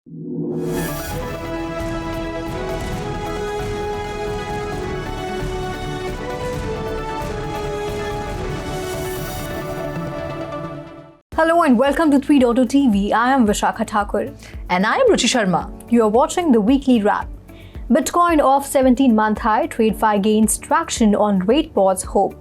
Hello and welcome to 3.0 TV. I am Vishakha Thakur. And I am Ruchi Sharma. You are watching the weekly wrap. Bitcoin off 17-month high, TradeFi gains traction on rate pause hope.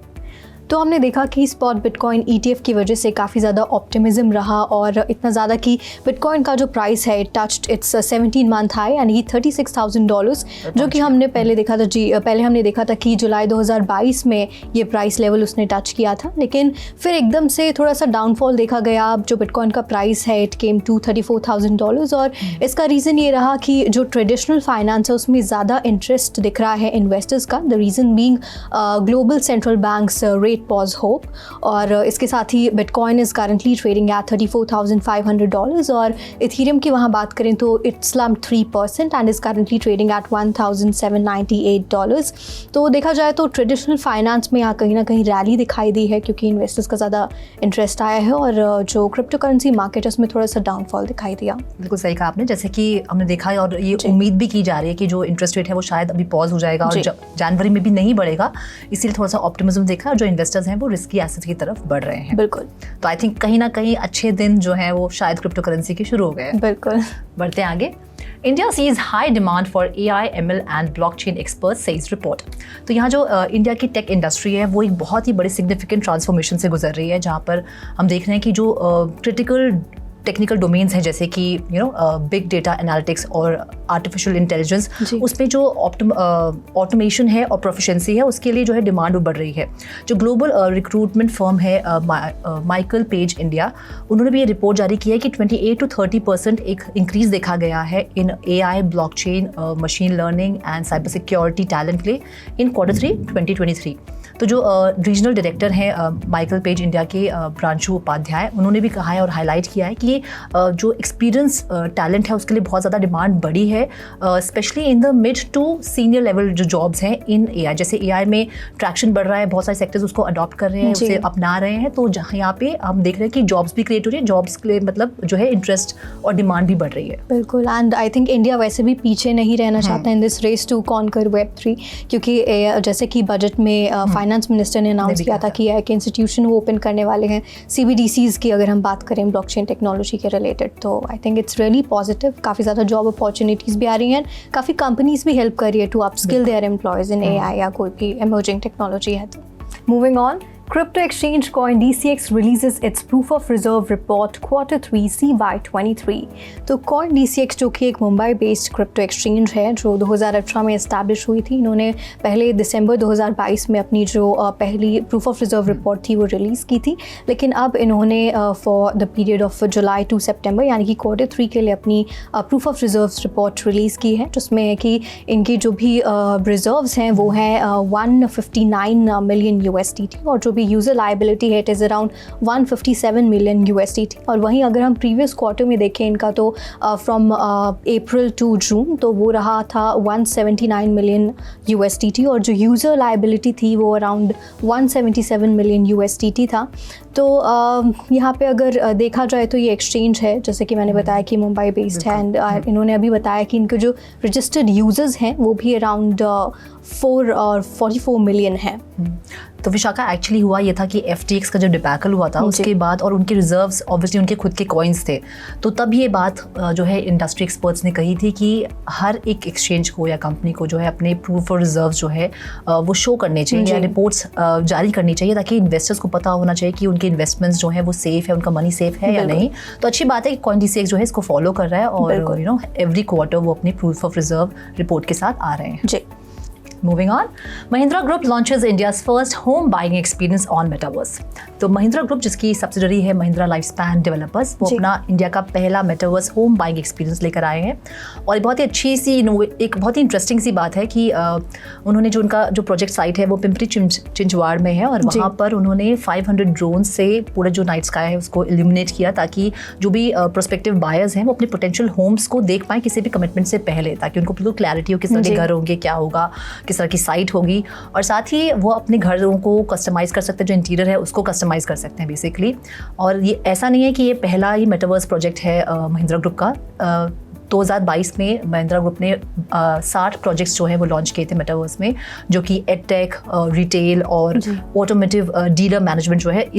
तो हमने देखा कि spot bitcoin ETF की वजह से काफ़ी ज़्यादा optimism रहा और इतना ज़्यादा कि बिटकॉइन का जो प्राइस है टच्ड इट्स 17-month हाई यानी कि $36,000 जो कि हमने पहले देखा था पहले हमने देखा था कि जुलाई 2022 में ये प्राइस लेवल उसने टच किया था, लेकिन फिर एकदम से थोड़ा सा डाउनफॉल देखा गया। जो बिटकॉइन का प्राइस है इट केम टू $34,000 और इसका रीज़न ये रहा कि जो ट्रेडिशनल फाइनेंस है उसमें ज़्यादा इंटरेस्ट दिख रहा है इन्वेस्टर्स का। The reason being global central banks rate pause hope, और इसके साथ ही bitcoin is currently trading at $34,500 और इथेरियम की वहाँ बात करें तो it's slumped 3% and is currently trading at $1,798। तो देखा जाए तो ट्रेडिशनल फाइनेंस में यहाँ कहीं ना कहीं रैली दिखाई दी है क्योंकि इन्वेस्टर्स का ज़्यादा इंटरेस्ट आया है और जो क्रिप्टो करेंसी मार्केट है उसमें थोड़ा सा डाउनफॉल दिखाई दिया। बिल्कुल सही कहा आपने, जैसे कि हमने देखा है और ये उम्मीद भी की जा रही है कि जो इंटरेस्ट रेट है वो शायद अभी पॉज हो जाएगा और जनवरी में भी नहीं बढ़ेगा, इसीलिए थोड़ा सा ऑप्टिमिज्म देखा और जो इन्वेस्टर्स हैं वो रिस्की एसेट की तरफ बढ़ रहे हैं। बिल्कुल, तो आई थिंक कहीं ना कहीं अच्छे दिन जो हैं वो शायद क्रिप्टो करेंसी के शुरू हो गए। बिल्कुल, बढ़ते हैं आगे। India sees high demand for AI, ML and blockchain expert says report. तो यहाँ जो इंडिया की टेक इंडस्ट्री है वो एक बहुत ही बड़ी सिग्निफिकेंट ट्रांसफॉर्मेशन से गुजर रही है, जहाँ पर हम देख रहे हैं कि जो क्रिटिकल टेक्निकल डोमेन्स हैं जैसे कि बिग डेटा एनालिटिक्स और आर्टिफिशियल इंटेलिजेंस, उसमें जो ऑटोमेशन है और प्रोफिशिएंसी है उसके लिए जो है डिमांड बढ़ रही है। जो ग्लोबल रिक्रूटमेंट फर्म है माइकल पेज इंडिया, उन्होंने भी ये रिपोर्ट जारी की है कि 28 to 30% एक इंक्रीज देखा गया है इन AI, blockchain, machine learning and cyber security talent के इन Q3 2023। तो जो रीजनल डायरेक्टर हैं माइकल पेज इंडिया के प्रांशु उपाध्याय, उन्होंने भी कहा है और हाईलाइट किया है कि ये जो एक्सपीरियंस टैलेंट है उसके लिए बहुत ज़्यादा डिमांड बढ़ी है, specially in the mid to senior level जो जॉब्स हैं इन AI। जैसे AI में ट्रैक्शन बढ़ रहा है, बहुत सारे सेक्टर्स उसको अडॉप्ट कर रहे हैं, उसे अपना रहे हैं, तो जहाँ यहाँ पे हम देख रहे हैं कि जॉब्स भी क्रिएट हो रही है, जॉब्स के लिए मतलब जो है इंटरेस्ट और डिमांड भी बढ़ रही है। बिल्कुल, एंड आई थिंक इंडिया वैसे भी पीछे नहीं रहना चाहता in this race to conquer Web3, क्योंकि जैसे कि बजट में फाइनेंस मिनिस्टर ने अनाउंस किया था कि AI के इंस्टीट्यूशन वो ओपन करने वाले हैं, CBDCs की अगर हम बात करें ब्लॉकचेन टेक्नोलॉजी के रिलेटेड, तो I think it's really positive. काफ़ी ज़्यादा जॉब अपॉर्चुनिटीज़ भी आ रही हैं, काफ़ी कंपनीज भी हेल्प कर रही है to upskill their employees in AI या कोई भी इमर्जिंग टेक्नोलॉजी है। तो moving on, crypto exchange CoinDCX releases its proof of reserve report Q3 CY23। तो CoinDCX जो कि एक मुंबई बेस्ड क्रिप्टो एक्सचेंज है जो 2018 में इस्टेब्लिश हुई थी, इन्होंने पहले दिसंबर 2022 में अपनी जो पहली प्रूफ ऑफ रिजर्व रिपोर्ट थी वो रिलीज़ की थी, लेकिन अब इन्होंने for the period of July to September यानी कि Q3 के लिए अपनी proof of reserve report release की है, जिसमें है कि इनकी जो भी रिजर्व्स हैं वो हैं 159 मिलियन USDT और जो भी यूज़र लाइबिलिटी है it is around 157 million USDT। और वहीं अगर हम प्रीवियस क्वार्टर में देखें इनका तो फ्रॉम अप्रैल टू जून तो वो रहा था 179 मिलियन USDT और जो यूज़र लाइबिलिटी थी वो अराउंड 177 मिलियन USDT था। तो यहाँ पे अगर देखा जाए तो ये एक्सचेंज है जैसे कि मैंने बताया कि मुंबई बेस्ड है, एंड इन्होंने अभी बताया कि इनके जो रजिस्टर्ड यूज़र्स हैं वो भी अराउंड 44 मिलियन है। तो विशाखा एक्चुअली हुआ ये था कि FTX का जो डिबैकल हुआ था उसके बाद और उनके रिजर्व्स ऑब्वियसली उनके खुद के कॉइन्स थे, तो तब ये बात जो है इंडस्ट्री एक्सपर्ट्स ने कही थी कि हर एक एक्सचेंज को या कंपनी को जो है अपने प्रूफ ऑफ रिजर्व्स जो है वो शो करने चाहिए या रिपोर्ट्स जारी करनी चाहिए ताकि इन्वेस्टर्स को पता होना चाहिए कि उनके इन्वेस्टमेंट्स जो है वो सेफ है, उनका मनी सेफ है या नहीं। तो अच्छी बात है कि CoinDCX जो है इसको फॉलो कर रहा है और एवरी क्वार्टर वो अपनी प्रूफ ऑफ रिजर्व रिपोर्ट के साथ आ रहे हैं जी। Moving on, Mahindra Group launches India's first home buying experience on Metaverse। तो महिंद्रा ग्रुप जिसकी सब्सिडरी है महिंद्रा लाइफस्पैन डेवलपर्स, वो अपना इंडिया का पहला मेटावर्स होम बाइंग एक्सपीरियंस लेकर आए हैं और बहुत ही अच्छी सी एक बहुत ही इंटरेस्टिंग सी बात है कि उन्होंने जो उनका जो प्रोजेक्ट साइट है वो पिंपरी चिंचवाड़ में है और वहाँ पर उन्होंने 500 ड्रोन से पूरा जो नाइट स्काई है उसको इल्यूमिनेट किया ताकि जो भी प्रोस्पेक्टिव बायर्स हैं वो अपने पोटेंशियल होम्स को देख पाएँ किसी भी कमिटमेंट से पहले, ताकि उनको बिल्कुल क्लैरिटी हो किस तरह के घर होंगे, क्या होगा, किस तरह की साइट होगी, और साथ ही वो अपने घरों को कस्टमाइज़ कर सकते हैं, जो इंटीरियर है उसको कस्टमाइज़ कर सकते हैं बेसिकली। और ये ऐसा नहीं है कि ये पहला ही मेटावर्स प्रोजेक्ट है महिंद्रा ग्रुप का। 2022 में महिंद्रा ग्रुप ने 60 प्रोजेक्ट्स जो हैं वो लॉन्च किए थे मेटावर्स में, जो कि एडटेक, रिटेल और ऑटोमोटिव डीलर मैनेजमेंट जो है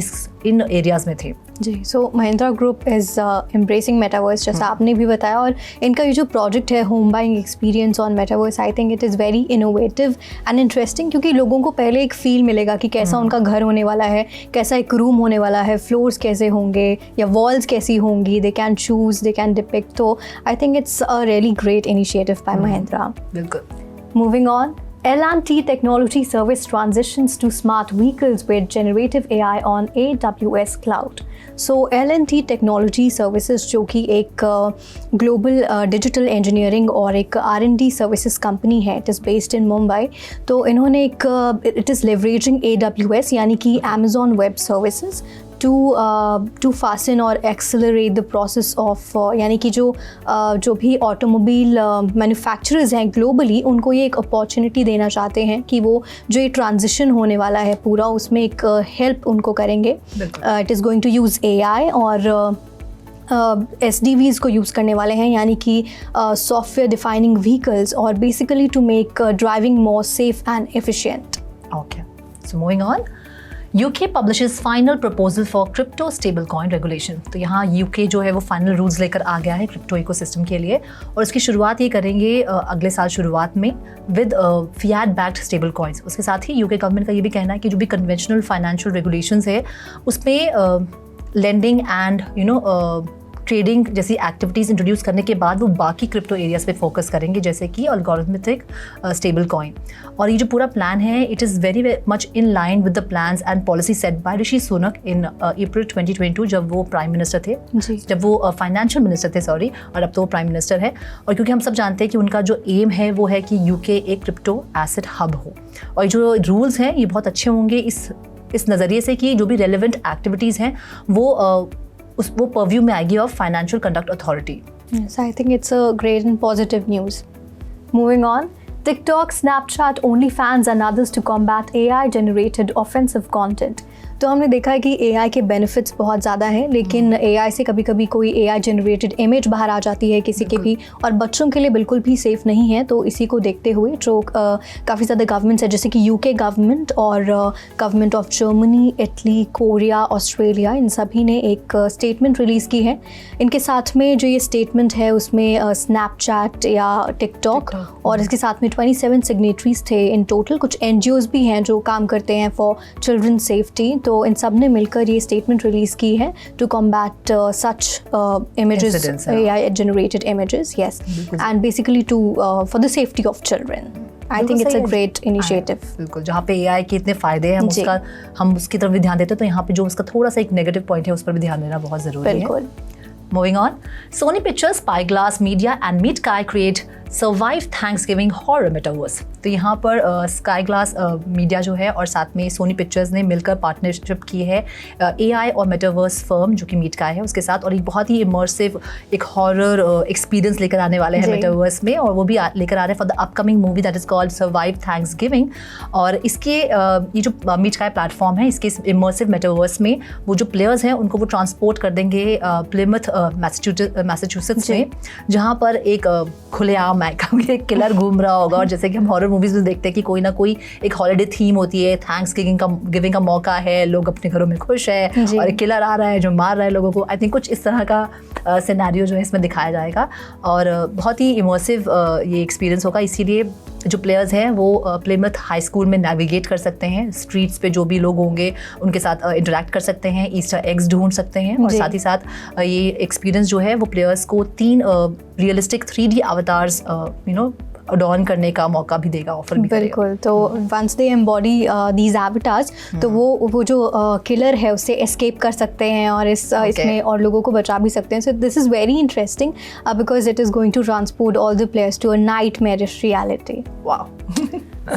इन एरियाज़ में थे। जी, so Mahindra group is embracing metaverse, जैसा आपने भी बताया, और इनका ये जो प्रोजेक्ट है home buying experience on metaverse, I think it is very innovative and interesting, क्योंकि लोगों को पहले एक फील मिलेगा कि कैसा उनका घर होने वाला है, कैसा एक रूम होने वाला है, फ्लोर्स कैसे होंगे या वॉल्स कैसी होंगी, they can choose, they can depict. तो I think it's a really great initiative by Mahindra. बिल्कुल। Moving on, L&T Technology Service transitions to smart vehicles with generative AI on AWS Cloud. So L&T Technology Services, जो कि एक global digital engineering और एक R&D services company है, it is based in Mumbai. तो इन्होंने it is leveraging AWS यानी कि Amazon Web Services to fasten और accelerate the process of यानी कि जो भी ऑटोमोबाइल मैन्युफैक्चरर्स हैं ग्लोबली, उनको ये एक अपॉर्चुनिटी देना चाहते हैं कि वो जो ये ट्रांजिशन होने वाला है पूरा, उसमें एक हेल्प उनको करेंगे। It is going to use AI और SDVs को यूज़ करने वाले हैं, यानी कि सॉफ्टवेयर डिफाइनिंग व्हीकल्स, और basically to make driving more safe and efficient. Okay, so moving on, UK publishes final proposal for crypto stablecoin regulation। तो यहाँ UK जो है वो फाइनल रूल्स लेकर आ गया है क्रिप्टो इकोसिस्टम के लिए, और इसकी शुरुआत ये करेंगे अगले साल शुरुआत में with fiat backed stable coins. उसके साथ ही UK गवर्नमेंट का ये भी कहना है कि जो भी कन्वेंशनल फाइनेंशियल रेगुलेशंस है उसमें लेंडिंग एंड ट्रेडिंग जैसी एक्टिविटीज़ इंट्रोड्यूस करने के बाद वो बाकी क्रिप्टो एरियाज़ पे फोकस करेंगे, जैसे कि अल्गोरिथमिक स्टेबल कॉइन। और ये जो पूरा प्लान है, it is very much in line with the plans and policy set by Rishi Sunak in April 2022, जब वो प्राइम मिनिस्टर थे, जब वो फाइनेंशियल मिनिस्टर थे, सॉरी, और अब तो वो प्राइम मिनिस्टर है। और क्योंकि हम सब जानते हैं कि उनका जो एम है वो है कि UK एक क्रिप्टो एसेट हब हो, और जो रूल्स हैं ये बहुत अच्छे होंगे इस नज़रिए से कि जो भी रेलिवेंट एक्टिविटीज़ हैं वो परव्यू में आएगी of financial conduct authority. Yes, I think it's a great and positive news. Moving on, TikTok, Snapchat, OnlyFans and others to combat AI-generated offensive content. तो हमने देखा है कि AI के बेनिफिट्स बहुत ज़्यादा हैं, लेकिन AI से कभी कभी कोई AI जनरेटेड इमेज बाहर आ जाती है किसी के भी, और बच्चों के लिए बिल्कुल भी सेफ़ नहीं है। तो इसी को देखते हुए जो काफ़ी ज़्यादा गवर्नमेंट्स है, जैसे कि UK गवर्नमेंट और government of Germany, Italy, Korea, Australia, इन सभी ने एक स्टेटमेंट रिलीज़ की है। इनके साथ में जो ये स्टेटमेंट है उसमें स्नैपचैट या टिकटॉक और इसके साथ में 27 सिग्नेटरीज थे इन टोटल। कुछ NGOs भी हैं जो काम करते हैं फॉर चिल्ड्रन सेफ्टी। तो इन सब ने मिलकर ये स्टेटमेंट रिलीज़ की है to combat such images, AI generated images, yes, and basically to for the safety of children. I think it's a great initiative. बिल्कुल, जहाँ पे AI के इतने फ़ायदे हैं हम उसकी तरफ भी ध्यान देते हैं, तो यहाँ पे जो उसका थोड़ा सा एक नेगेटिव पॉइंट है उस पर भी ध्यान देना बहुत ज़रूरी है। Moving on, Sony Pictures, Spyglass Media and Meet-Kai create Survive Thanksgiving Horror Metaverse। तो यहाँ पर स्काईग्लास मीडिया जो है और साथ में सोनी पिक्चर्स ने मिलकर पार्टनरशिप की है AI और मेटावर्स फर्म जो कि मीट-काय है उसके साथ, और एक बहुत ही इमर्सिव एक हॉरर एक्सपीरियंस लेकर आने वाले हैं मेटावर्स में, और वो भी लेकर आ रहे हैं for the upcoming movie that is called survive Thanksgiving. और इसके ये जो मीट-काय प्लेटफॉर्म है, इसके इमर्सिव मेटावर्स में वो जो प्लेयर्स हैं उनको वो ट्रांसपोर्ट कर देंगे प्लिमथ मैसाचुसेट्स में, जहाँ पर एक खुलेआम एक किलर घूम रहा होगा। और जैसे कि हम हॉरर मूवीज में देखते हैं कि कोई ना कोई एक हॉलिडे थीम होती है, थैंक्स गिविंग का मौका है, लोग अपने घरों में खुश है और एक किलर आ रहा है जो मार रहा है लोगों को। आई थिंक कुछ इस तरह का सिनेरियो जो है इसमें दिखाया जाएगा, और बहुत ही इमर्सिव ये एक्सपीरियंस होगा। इसीलिए जो प्लेयर्स हैं वो प्लिमथ हाई स्कूल में नेविगेट कर सकते हैं, स्ट्रीट्स पे जो भी लोग होंगे उनके साथ इंटरेक्ट कर सकते हैं, ईस्टर एग्स ढूंढ सकते हैं, और साथ ही साथ ये एक्सपीरियंस जो है वो प्लेयर्स को 3 रियलिस्टिक 3D अवतार्स अडॉर्न करने का मौका भी देगा, ऑफर भी करेगा। बिल्कुल। तो once they embody these avatars तो वो जो किलर है उससे एस्केप कर सकते हैं और इसमें और लोगों को बचा भी सकते हैं। So this is very interesting because it is going to transport all the players to a nightmarish reality. Wow.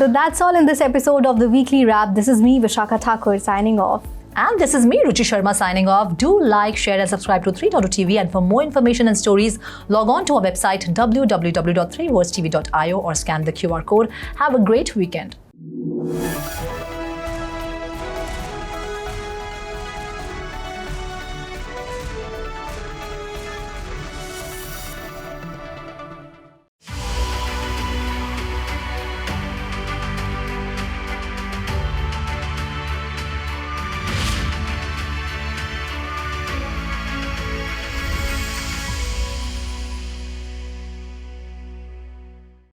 So that's all in this episode of the Weekly Wrap. This is me, Vishakha Thakur, signing off. And this is me, Ruchi Sharma, signing off. Do like, share and subscribe to 3.2TV, and for more information and stories, log on to our website www.3worstv.io or scan the QR code. Have a great weekend.